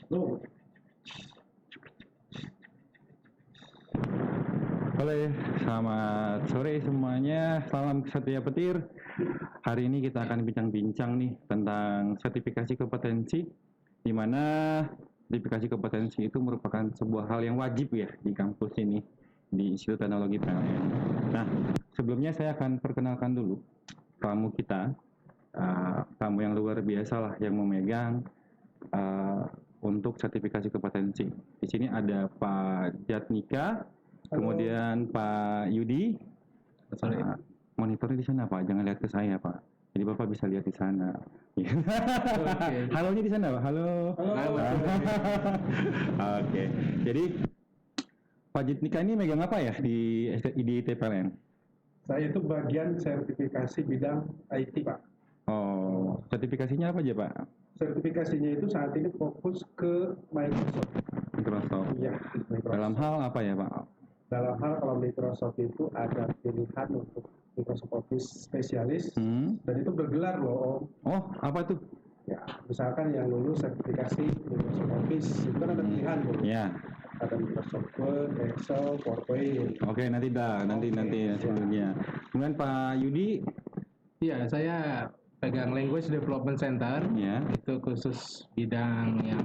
Loh, Halo, selamat sore semuanya. Salam setia petir. Hari ini kita akan bincang-bincang nih tentang sertifikasi kompetensi, di mana sertifikasi kompetensi itu merupakan sebuah hal yang wajib ya di kampus ini, di Institut Teknologi PLN. Nah, sebelumnya saya akan perkenalkan dulu tamu kita, tamu yang luar biasa lah yang memegang untuk sertifikasi kompetensi. Di sini ada Pak Jatnika. Kemudian Pak Yudi, monitornya di sana Pak, jangan lihat ke saya Pak. Jadi Bapak bisa lihat di sana. Halonya di sana Pak, halo. Oke, jadi Pak Jatnika ini megang apa ya di TPLN? saya itu bagian sertifikasi bidang IT, Pak. Oh, sertifikasinya apa aja Pak? Sertifikasinya itu saat ini fokus ke Microsoft. Microsoft. Iya, Microsoft. Dalam hal apa ya Pak? Dalam hal kalau Microsoft itu ada pilihan untuk Microsoft Office spesialis dan itu bergelar loh. Oh, apa tuh? Ya, misalkan yang lulus sertifikasi Microsoft Office itu kan ada pilihan loh. Ya. Ada Microsoft Word, Excel, PowerPoint. Oke, nanti sebelumnya. Kemudian Pak Yudi. Iya, saya pegang Language Development Center. Ya. Itu khusus bidang yang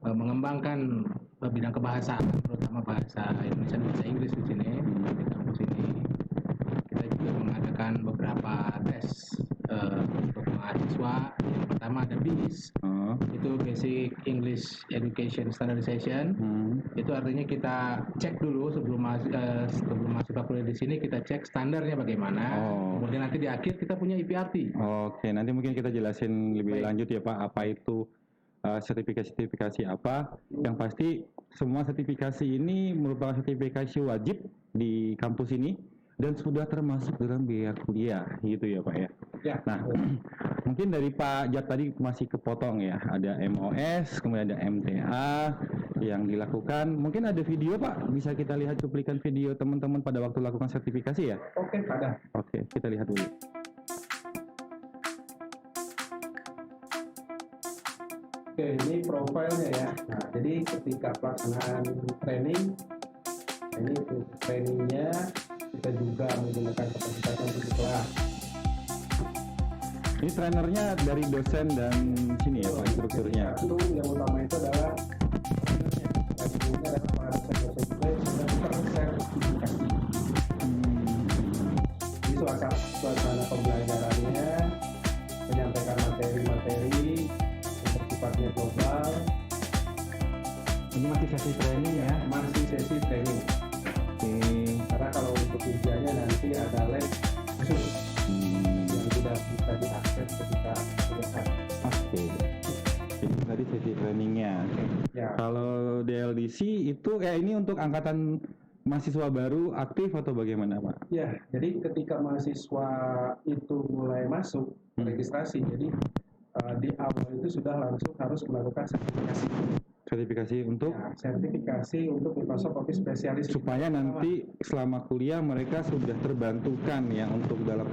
mengembangkan bidang kebahasaan, terutama bahasa Indonesia dan bahasa Inggris di sini. Di kampus ini kita juga mengadakan beberapa tes untuk mahasiswa. Yang pertama ada BIS, itu Basic English Education Standardization. Itu artinya kita cek dulu sebelum mahasiswa kuliah di sini, kita cek standarnya bagaimana. Kemudian nanti di akhir kita punya IPRT. Oke, nanti mungkin kita jelasin lebih lanjut ya Pak, apa itu sertifikasi apa. Yang pasti semua sertifikasi ini merupakan sertifikasi wajib di kampus ini dan sudah termasuk dalam biaya kuliah gitu ya Pak ya. Ya. Nah, mungkin dari Pak Jat tadi masih kepotong ya, ada MOS, kemudian ada MTA yang dilakukan. Mungkin ada video Pak, bisa kita lihat cuplikan video teman-teman pada waktu lakukan sertifikasi ya? Oke, ada. Oke, kita lihat dulu. Oke, ini profilnya ya. Nah, jadi ketika pelaksanaan training, ini trainingnya kita juga menggunakan kapasitas untuk kelas. Ini trainernya dari dosen dan sini ya Pak, instrukturnya. Itu yang utama itu adalah trainernya. Trainernya adalah para dosen-dosen juga yang sudah tersertifikasi. Jadi suasana pembelajarannya menyampaikan materi-materi sifatnya global. Ini masih sesi training ya? Masih sesi training. Karena kalau untuk ujiannya nanti ada lab khusus yang tidak bisa diakses ketika kuliah. Ini tadi sesi trainingnya. Ya. Kalau DLDC itu ini untuk angkatan mahasiswa baru aktif atau bagaimana Pak? Ya, jadi ketika mahasiswa itu mulai masuk registrasi, jadi di awal itu sudah langsung harus melakukan sertifikasi untuk sertifikasi untuk Microsoft Office spesialis, supaya nanti selama kuliah mereka sudah terbantukan ya untuk dalam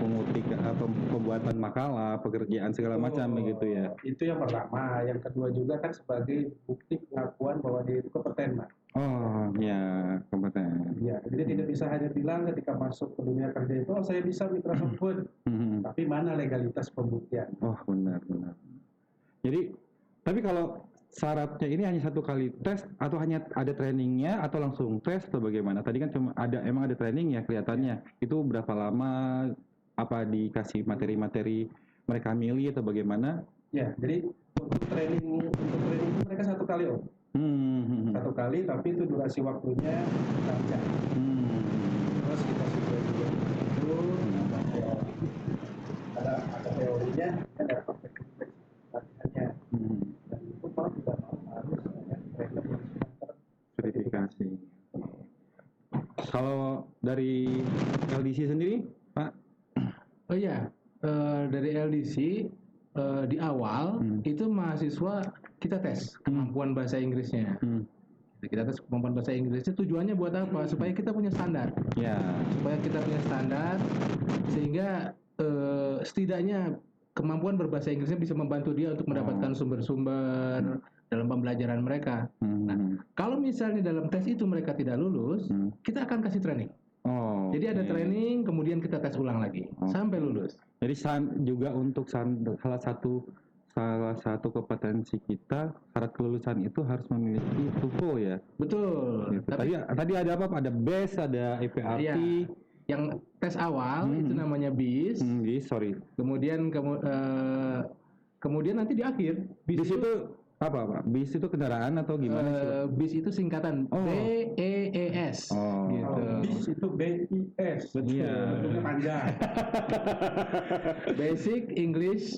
pembuatan makalah, pekerjaan segala macam begitu ya. Itu yang pertama. Yang kedua juga kan sebagai bukti pengakuan bahwa dia itu kompeten, Pak. Oh ya, kompeten. Ya, jadi tidak bisa hanya bilang ketika masuk ke dunia kerja itu, saya bisa Microsoft Word, tapi mana legalitas pembuktian? Oh benar. Jadi, tapi kalau syaratnya ini hanya satu kali tes atau hanya ada trainingnya atau langsung tes atau bagaimana? Tadi kan emang ada training ya kelihatannya. Itu berapa lama? Apa dikasih materi-materi mereka milih atau bagaimana? Ya, jadi untuk training itu mereka satu kali satu kali, tapi itu durasi waktunya 6 jam. Terus kita sudah juga itu ada teorinya, ada praktek latihannya. Dan itu mau tidak harus trainer yang sudah sertifikasi. Kalau dari LDC sendiri, Pak? Oh iya, dari LDC di awal itu mahasiswa kita tes kemampuan bahasa Inggrisnya. Kita tes kemampuan bahasa Inggrisnya, tujuannya buat apa? Supaya kita punya standar. Ya. Supaya kita punya standar sehingga setidaknya kemampuan berbahasa Inggrisnya bisa membantu dia untuk mendapatkan sumber-sumber dalam pembelajaran mereka. Kalau misalnya dalam tes itu mereka tidak lulus, kita akan kasih training. Oh. Jadi ada training, kemudian kita tes ulang lagi sampai lulus. Jadi juga untuk salah satu kompetensi kita, syarat kelulusan itu harus memiliki TOEFL ya. Betul. Gitu. Tadi ada apa? Ada BAS, ada EPRT. Iya. Yang tes awal itu namanya BIS. Sorry. Kemudian kemudian nanti di akhir BIS itu apa Pak? BIS itu kendaraan atau gimana sih? BIS itu singkatan BEES. Gitu. BIS itu BIS. Betul. Itu panjang. Basic English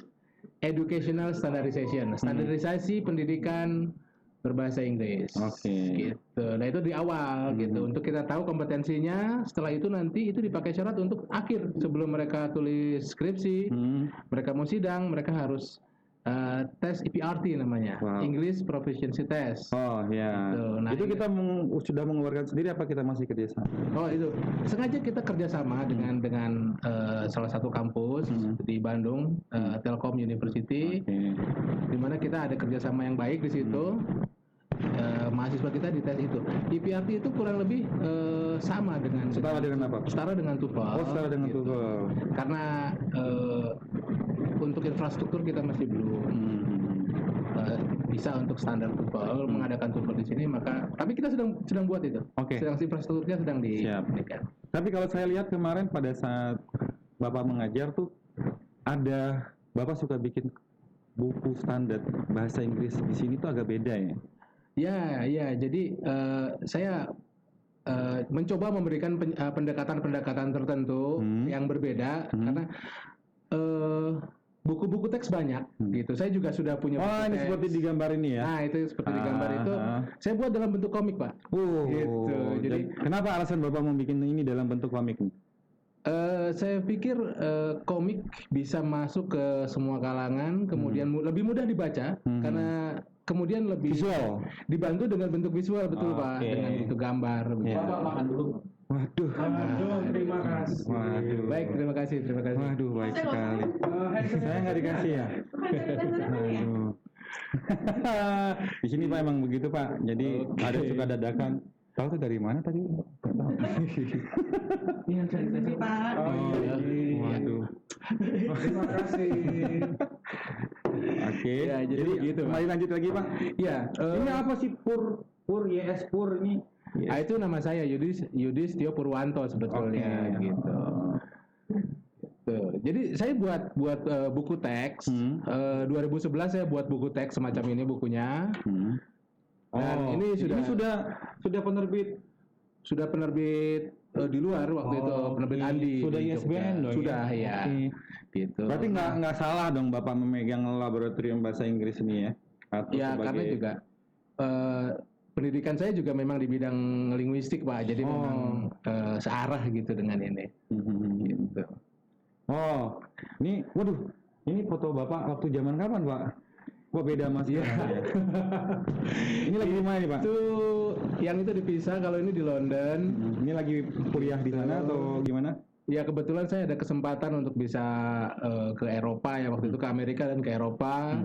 Educational Standardization. Standarisasi pendidikan berbahasa Inggris. Oke. Gitu. Nah itu di awal gitu untuk kita tahu kompetensinya. Setelah itu nanti itu dipakai syarat untuk akhir sebelum mereka tulis skripsi, mereka mau sidang, mereka harus tes EPRT namanya, English Proficiency Test. Oh ya. Gitu. Nah, itu kita sudah mengeluarkan sendiri apa kita masih kerjasama? Oh itu sengaja kita kerjasama dengan salah satu kampus di Bandung, Telkom University, di mana kita ada kerjasama yang baik di situ. Mahasiswa kita di tes itu. EPRT itu kurang lebih sama dengan setara dengan apa? Setara dengan TOEFL. Oh, setara dengan gitu. TOEFL. Karena untuk infrastruktur kita masih belum bisa untuk standar TOEFL mengadakan TOEFL di sini, maka tapi kita sedang buat itu. Oke. Sedang infrastrukturnya sedang diberikan. Tapi kalau saya lihat kemarin pada saat Bapak mengajar tuh ada Bapak suka bikin buku standar bahasa Inggris di sini tuh agak beda ya. Ya. Jadi saya mencoba memberikan pendekatan-pendekatan tertentu yang berbeda karena buku-buku teks banyak gitu. Saya juga sudah punya buku ini teks. seperti di gambar ini ya. Nah, itu seperti di gambar itu. Saya buat dalam bentuk komik, Pak. Gitu. Jadi kenapa alasan Bapak membuat ini dalam bentuk komik? Saya pikir komik bisa masuk ke semua kalangan, kemudian lebih mudah dibaca karena kemudian lebih visual, dibantu dengan bentuk visual, betul Pak, dengan bentuk gambar. Bapak makan dulu. Waduh. Terima kasih. Waduh. Baik, terima kasih. Waduh, baik sekali. Saya nggak dikasih ya. Waduh. Di sini Pak emang begitu Pak. Jadi ada suka dadakan. Tahu tuh dari mana tadi? Nggak tahu. Iya, saya Pak. Waduh. Terima kasih. Oke. Ya, jadi begitu, Pak. Mari lanjut lagi Pak. Iya. Ini apa sih pur ini? Itu nama saya Yudis Tio Purwanto sebetulnya gitu. Jadi saya buat buku teks. 2011 saya buat buku teks semacam ini bukunya. Dan ini sudah penerbit di luar waktu itu, penerbit Andi. Sudah ISBN dong. Sudah ya. Gitu. Berarti nggak salah dong Bapak memegang laboratorium bahasa Inggris ini ya? Ya karena juga pendidikan saya juga memang di bidang linguistik Pak, jadi memang searah gitu dengan ini. Gitu. Oh, ini, waduh, ini foto Bapak waktu zaman kapan Pak? Kok beda Mas? Iya. Ini lagi di mana nih Pak? Itu yang itu dipisah, kalau ini di London. Ini lagi kuliah di sana atau gimana? Ya kebetulan saya ada kesempatan untuk bisa ke Eropa ya, waktu itu ke Amerika dan ke Eropa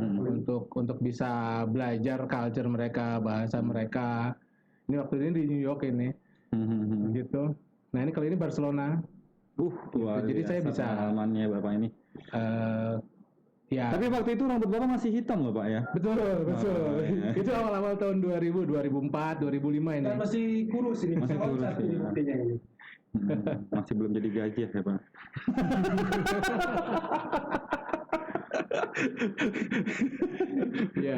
untuk bisa belajar culture mereka, bahasa mereka. Ini waktu ini di New York ini, gitu. Nah ini kali ini Barcelona. Gitu. Jadi saya bisa pengalamannya Bapak ini. Ya. Tapi waktu itu rambut Bapak masih hitam loh Pak ya? Betul. Ya. Itu awal-awal tahun 2000, 2004, 2005 ini. Dan masih kurus ini, Masih kurus ini buktinya ini. Masih belum jadi gajah ya Pak. Ya.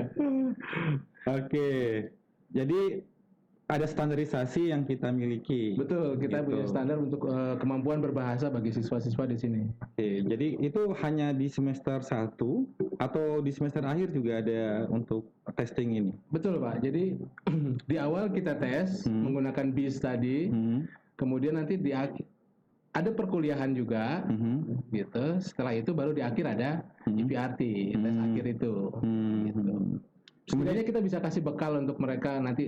Oke. Jadi ada standarisasi yang kita miliki. Betul, kita punya standar untuk kemampuan berbahasa bagi siswa-siswa di sini. Oke, jadi itu hanya di semester 1 atau di semester akhir juga ada untuk testing ini? Betul Pak, jadi di awal kita tes menggunakan BIS tadi, kemudian nanti di akhir ada perkuliahan juga, gitu. Setelah itu baru di akhir ada EPRT, tes akhir itu. Gitu. Sebenarnya kita bisa kasih bekal untuk mereka nanti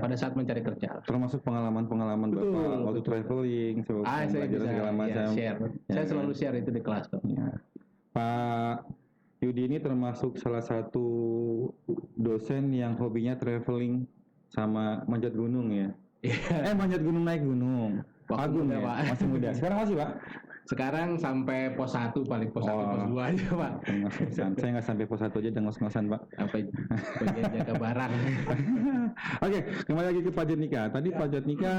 pada saat mencari kerja. Termasuk pengalaman-pengalaman Bapak waktu traveling, saya bisa segala macam. share. Saya selalu share itu di kelas kok. Ya. Pak Yudi ini termasuk salah satu dosen yang hobinya traveling sama manjat gunung ya. Manjat gunung, naik gunung. Waktu Agung muda, ya, Pak. masih muda. Sekarang masih Pak? Sekarang sampai pos 1, paling pos 1, pos 2 aja Pak. Ngos-ngosan. Saya nggak sampai pos 1 aja, udah ngos-ngosan Pak. Sampai bagian jaga barang. Oke, kembali lagi ke Pak Jatnika. Tadi Pak Jatnika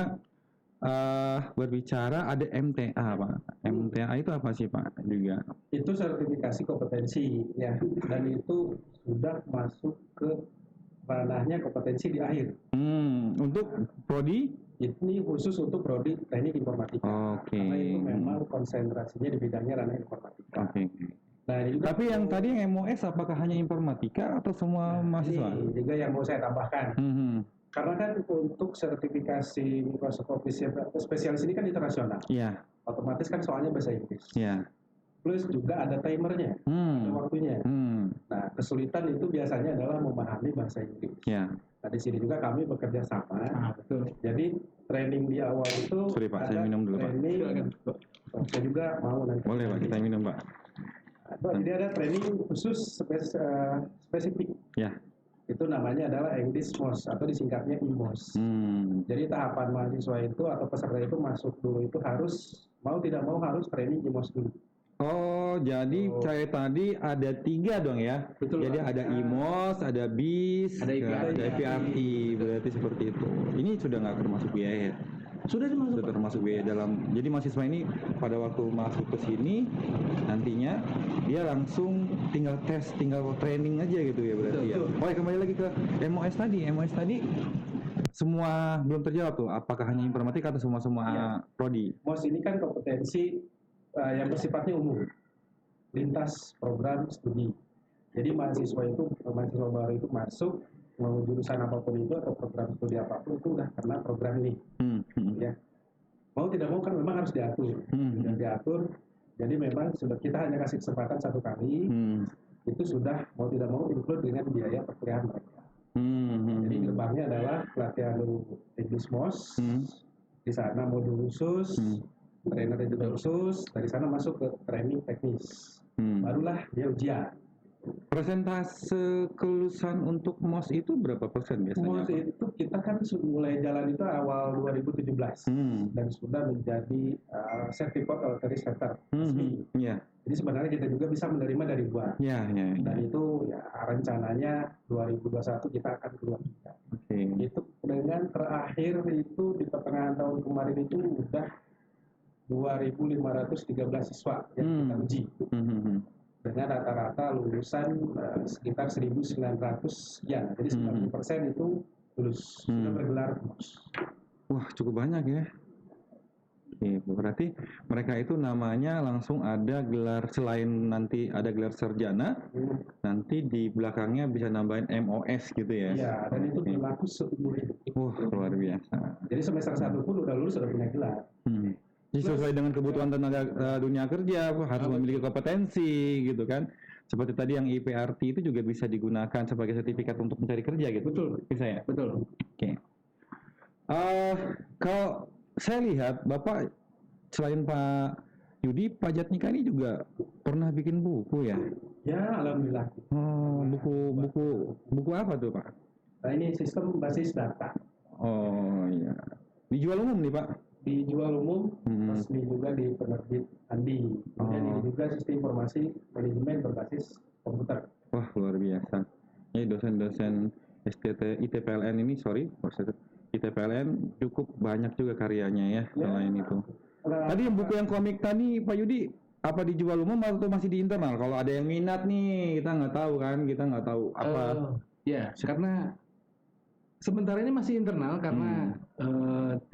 berbicara ada MTA Pak. MTA itu apa sih Pak juga? Itu sertifikasi kompetensi ya, dan itu sudah masuk ke ranahnya kompetensi di akhir. Untuk prodi? Ini khusus untuk prodi teknik informatika. Oke. Karena itu memang konsentrasinya di bidangnya ranah informatika. Oke. Nah, ini juga Tapi yang tadi yang MOS apakah hanya informatika atau semua mahasiswa? ini juga yang mau saya tambahkan. Mhm. Karena kan untuk sertifikasi Microsoft Office spesialis ini kan internasional. Iya, Otomatis kan soalnya bahasa Inggris. iya. Plus juga ada timernya, ada waktunya. Nah, kesulitan itu biasanya adalah memahami bahasa Inggris. Ya. Nah, di sini juga kami bekerja sama. Betul. Jadi training di awal itu Sorry, Pak, saya ada minum dulu, Pak. training. Saya juga mau nanti. Boleh Pak, kita minum Pak. Jadi ada training khusus spesifik. Ya. Itu namanya adalah English MOS atau disingkatnya IMOS. Jadi tahapan mahasiswa itu atau peserta itu masuk dulu itu harus mau tidak mau harus training IMOS dulu. Oh, jadi kayak tadi ada 3 dong ya? Betul, Jadi Pak. ada IMOS, ada BIS, Ada IPRT. ada IPRT, berarti seperti itu. Ini sudah nggak termasuk biaya ya? Sudah dimasuk. Sudah termasuk biaya dalam. Jadi mahasiswa ini pada waktu masuk ke sini nantinya dia langsung tinggal tes, tinggal training aja gitu ya berarti ya. Betul. Oh, ya, kembali lagi ke MOS tadi. MOS tadi semua belum terjawab tuh. Apakah hanya informatika atau semua prodi? MOS ini kan kompetensi yang bersifatnya umum, lintas program studi. Jadi mahasiswa baru itu masuk mau jurusan apapun itu atau program studi apapun itu udah kena program ini. Ya, mau tidak mau kan memang harus diatur. Dan diatur. Jadi memang sudah kita hanya kasih kesempatan 1 kali. Itu sudah mau tidak mau include dengan biaya perkuliahan mereka. Jadi gerbangnya adalah pelatihan dulu English MOS. Di sana modul khusus. Trainer juga khusus, dari sana masuk ke training teknis. Barulah dia ujian. Persentase kelulusan untuk MOS itu berapa persen biasanya? MOS itu kita kan mulai jalan itu awal 2017 dan sudah menjadi sertifikat authorized center resmi. Iya. Jadi sebenarnya kita juga bisa menerima dari luar. Iya. Dan itu ya rencananya 2021 kita akan keluar juga. Oke. Itu dengan terakhir itu di pertengahan tahun kemarin itu udah 2.513 siswa yang kita uji. Dengan rata-rata lulusan sekitar 1.900 sekian. Jadi 90% itu lulus sudah bergelar MOS. Wah, cukup banyak ya. Oke, berarti mereka itu namanya langsung ada gelar, selain nanti ada gelar sarjana, nanti di belakangnya bisa nambahin MOS gitu ya. Iya, dan itu berlaku seumur hidup. Wah, luar biasa. Jadi semester 1 pun udah lulus, sudah punya gelar. Jadi sesuai dengan kebutuhan tenaga dunia kerja, harus memiliki kompetensi gitu kan. Seperti tadi yang IPRT itu juga bisa digunakan sebagai sertifikat untuk mencari kerja gitu. Betul. Bisa ya? Betul. Oke. Kalau saya lihat Bapak selain Pak Yudi, Pak Jatnika ini juga pernah bikin buku ya? Ya, alhamdulillah. Oh, buku apa tuh Pak? Nah, ini sistem basis data. Oh iya. Dijual umum nih Pak? Dijual umum, resmi juga di penerbit Andi. Kemudian ini juga sistem informasi manajemen berbasis komputer. Wah, luar biasa. Ini dosen-dosen ITPLN ini, ITPLN cukup banyak juga karyanya ya, selain itu. Tadi yang buku yang komik tadi Pak Yudi, apa dijual umum atau masih di internal? Kalau ada yang minat nih, kita nggak tahu kan, kita nggak tahu apa. Ya, karena sementara ini masih internal karena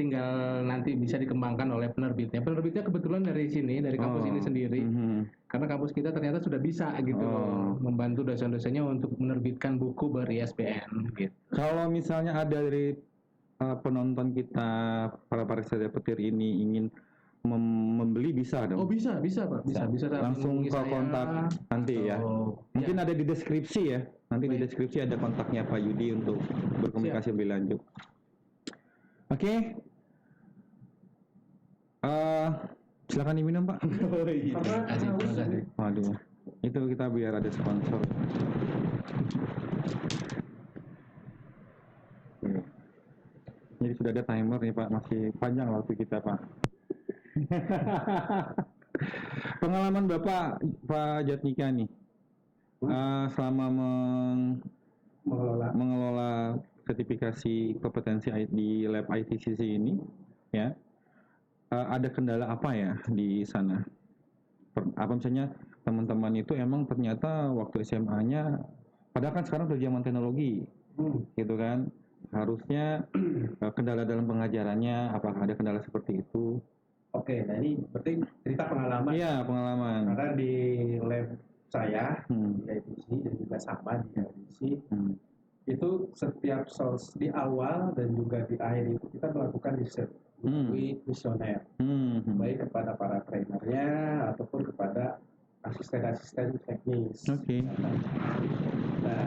tinggal nanti bisa dikembangkan oleh penerbitnya. Penerbitnya kebetulan dari sini, dari kampus ini sendiri. Karena kampus kita ternyata sudah bisa gitu membantu dosen-dosennya untuk menerbitkan buku ber-ISBN gitu. Kalau misalnya ada dari penonton kita, para peserta petir ini ingin membeli bisa dong? Oh bisa Pak, bisa langsung ke kontak nanti ya. Mungkin ada di deskripsi ya. Nanti di deskripsi ada kontaknya Pak Yudi untuk berkomunikasi lebih lanjut. Oke. Silakan diminum Pak. Terima kasih. Waduh. Itu kita biar ada sponsor. Oke. Jadi sudah ada timer nih Pak, masih panjang waktu kita Pak. Pengalaman Bapak Pak Jatnika nih, selama mengelola sertifikasi kompetensi di lab ITCC ini, ya, ada kendala apa ya di sana? Apa misalnya teman-teman itu emang ternyata waktu SMA-nya, padahal kan sekarang udah zaman teknologi, gitu kan? Harusnya kendala dalam pengajarannya, apakah ada kendala seperti itu? Oke, nah ini berarti cerita pengalaman. Iya, pengalaman. Karena di lab saya, di ITC dan juga sama di ITC, itu setiap source di awal dan juga di akhir itu kita melakukan riset melalui kuesioner, baik kepada para trainernya ataupun kepada asisten-asisten teknis. Oke. Nah,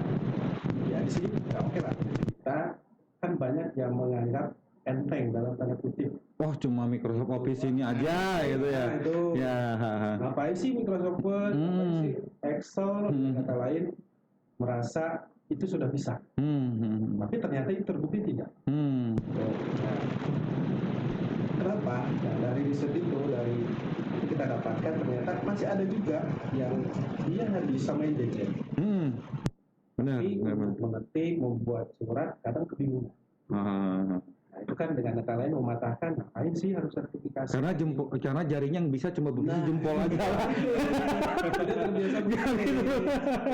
ya di sini oke lah, kita kan banyak yang menganggap enteng dalam tanda kutip. Oh, cuma Microsoft Office ini aja gitu ya. Nah, itu. Ya. Ngapain sih Microsoft Word, ngapain sih Excel, kata lain merasa itu sudah bisa. Tapi ternyata itu terbukti tidak. Nah, kenapa? Nah, dari riset itu, dari kita dapatkan ternyata masih ada juga yang dia nggak bisa main gadget. Benar. Tapi untuk mengetik, membuat surat, kadang kebingungan. Nah, itu kan dengan kata lain mematahkan, ngapain sih harus sertifikasi? Karena jarinya yang bisa cuma begini jempol aja. Dia terbiasa begini.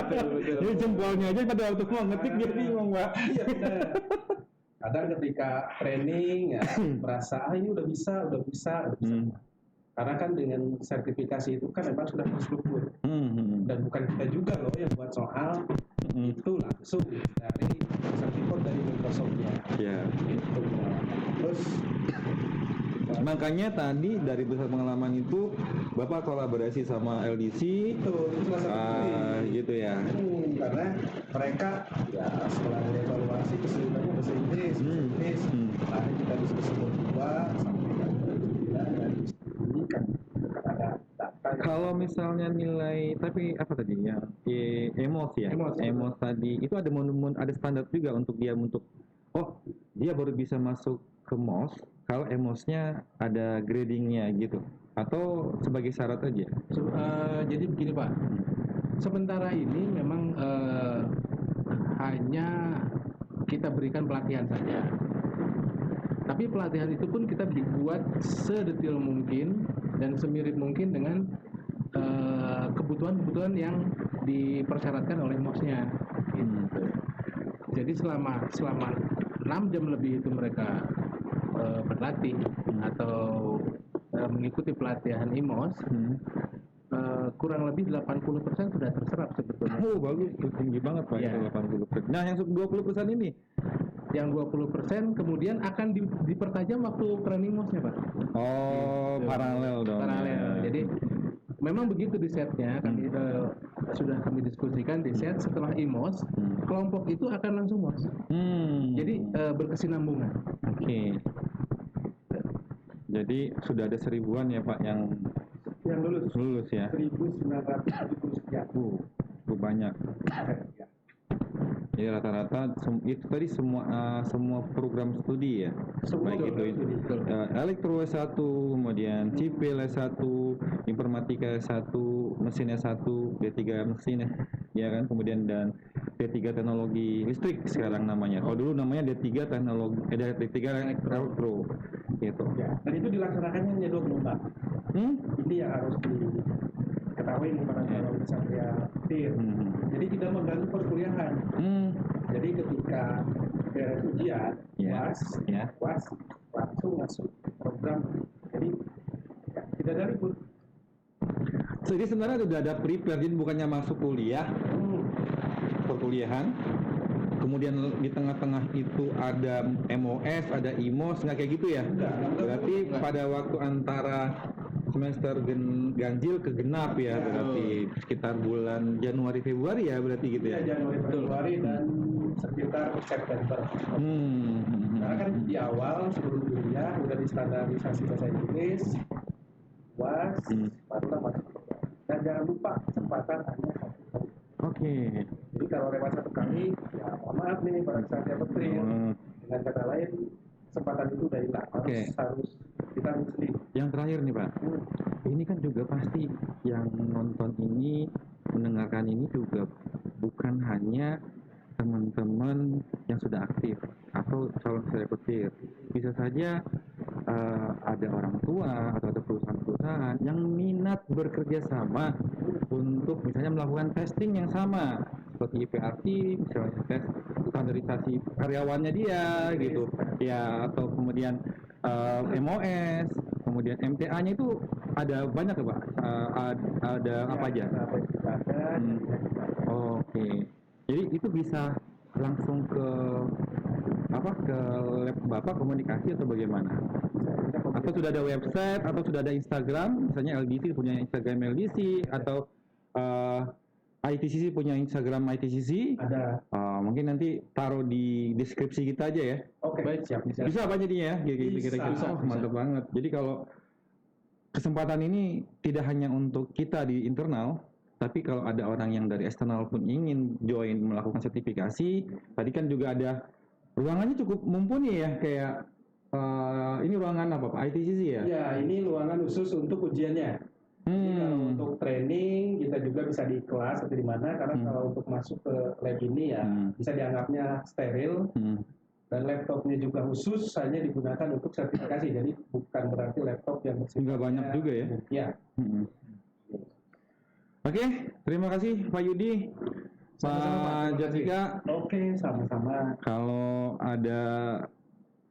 Betul. Jadi jempolnya aja pada waktu mau ngetik dia bingung, Pak. Iya benar. Kadang ketika training ya merasa ini udah bisa. Karena kan dengan sertifikasi itu kan memang sudah terstruktur. Dan bukan kita juga loh yang buat soal, itu langsung dari sertifikat dari Microsoft-nya. Ya. Itu. Terus makanya tadi dari besar pengalaman itu Bapak kolaborasi sama LDC. itu salah satu gitu ya. Karena mereka ya setelah evaluasi kesulitannya bahasa Inggris, lalu kita diskusi berdua sampai dan ini kan ada data. Kalau misalnya nilai, tapi apa tadi ya? Emos ya. Emos tadi itu ada ada standar juga untuk dia dia baru bisa masuk ke MOS kalau emosnya ada gradingnya gitu, atau sebagai syarat aja. Jadi begini Pak, sementara ini memang hanya kita berikan pelatihan saja, tapi pelatihan itu pun kita dibuat sedetail mungkin dan semirip mungkin dengan kebutuhan-kebutuhan yang dipersyaratkan oleh MOS-nya. Gitu. Jadi selama 6 jam lebih itu mereka berlatih atau mengikuti pelatihan IMOS, kurang lebih 80% sudah terserap sebetulnya. Oh bagus, tinggi banget Pak, ya. Itu 80%. Nah yang 20% ini? Yang 20% kemudian akan dipertajam waktu training MOS-nya Pak. Oh, paralel dong. Paralel. Ya. Jadi memang begitu di setnya, kami sudah kami diskusikan di set setelah IMOS, kelompok itu akan langsung MOS. Jadi berkesinambungan. Oke. Jadi sudah ada 1000-an ya Pak yang lulus ya. 1970 sekian. Cukup banyak. Jadi rata-rata itu tadi semua program studi ya. Baik itu elektro S1, kemudian sipil S1, informatika S1, mesin S1, D3 mesin ya kan, kemudian dan D3 teknologi listrik sekarang namanya. Kalau dulu namanya D3 teknologi D3 elektro gitu. Ya, dan itu dilaksanakannya hanya 2 gelombang. Ini yang harus diketahui para calon satria petir. Jadi tidak mengganggu perkuliahan. Jadi ketika beres ujian, UAS langsung masuk program. Jadi tidak ada ribut. Jadi sebenarnya sudah ada prepare, jadi bukannya masuk kuliah, perkuliahan, kemudian di tengah-tengah itu ada MOS, ada IMOS, nggak kayak gitu ya? Berarti pada waktu antara semester ganjil ke genap ya, berarti sekitar bulan Januari Februari ya, berarti gitu ya? Januari Februari dan sekitar September. Karena kan di awal sebelum kuliah udah distandarisasi bahasa Inggris, UAS, barulah masuk. Dan jangan lupa kesempatan hanya satu kali. Oke. Jadi kalau lewat satu kali, ya mohon maaf nih para satya petir. Dengan kata lain, kesempatan itu udah hilang. Harus kita harus sendiri. Yang terakhir nih Pak, ini kan juga pasti yang nonton ini, mendengarkan ini juga bukan hanya teman-teman yang sudah aktif atau calon satya petir. Bisa saja ada orang tua atau ada perusahaan-perusahaan yang minat bekerja sama untuk misalnya melakukan testing yang sama seperti IPRT, misalnya tes standarisasi karyawannya dia gitu ya, atau kemudian MOS, kemudian MTA-nya itu ada banyak ya Pak? Ada apa aja? Oke. Jadi itu bisa langsung ke lab Bapak komunikasi atau bagaimana? Atau sudah ada website atau sudah ada Instagram, misalnya LDC punya Instagram LDC atau ITCC punya Instagram ITCC? Ada. Mungkin nanti taruh di deskripsi kita aja ya. Oke, baik, siap. Bisa apa jadinya ya? Kira-kira. Mantap banget. Jadi kalau kesempatan ini tidak hanya untuk kita di internal, tapi kalau ada orang yang dari eksternal pun ingin join melakukan sertifikasi, tadi kan juga ada ruangannya cukup mumpuni ya, kayak ini ruangan apa Pak? ITCC ya? Ya, ini ruangan khusus untuk ujiannya. Jadi kalau untuk training kita juga bisa di kelas atau di mana, karena kalau untuk masuk ke lab ini ya bisa dianggapnya steril. Dan laptopnya juga khusus hanya digunakan untuk sertifikasi, jadi bukan berarti laptop yang nggak banyak juga ya? Ya. Oke, terima kasih Pak Yudi, Pak Jatika. Oke, sama-sama. Kalau ada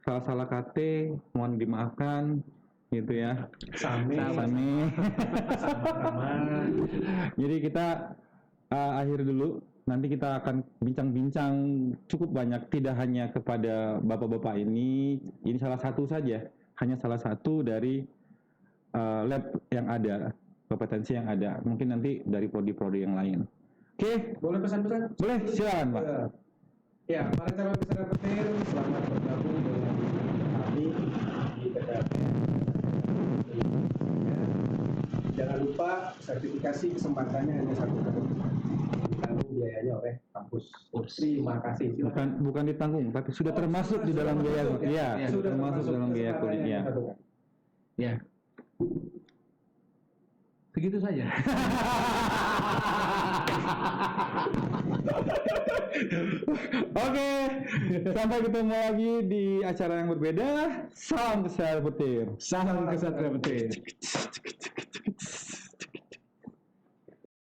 salah-salah kata, mohon dimaafkan, gitu ya. Sami. Sama-sama. Jadi kita akhir dulu. Nanti kita akan bincang-bincang cukup banyak, tidak hanya kepada bapak-bapak ini salah satu saja, hanya salah satu dari lab yang ada, kompetensi yang ada. Mungkin nanti dari prodi-prodi yang lain. Oke, boleh pesan-pesan? Boleh, silakan Pak. Ya, para calon peserta petir, selamat bergabung dengan kami di PTRN. Jangan lupa sertifikasi kesempatannya hanya satu kali. Ditanggung biayanya oleh kampus. Terima kasih. Bukan ditanggung, tapi sudah termasuk di dalam biaya. Iya, sudah termasuk dalam biaya kuliah. Ya. Begitu saja. Oke, sampai ketemu lagi di acara yang berbeda. Salam kesehatan petir. Salam kesehatan petir.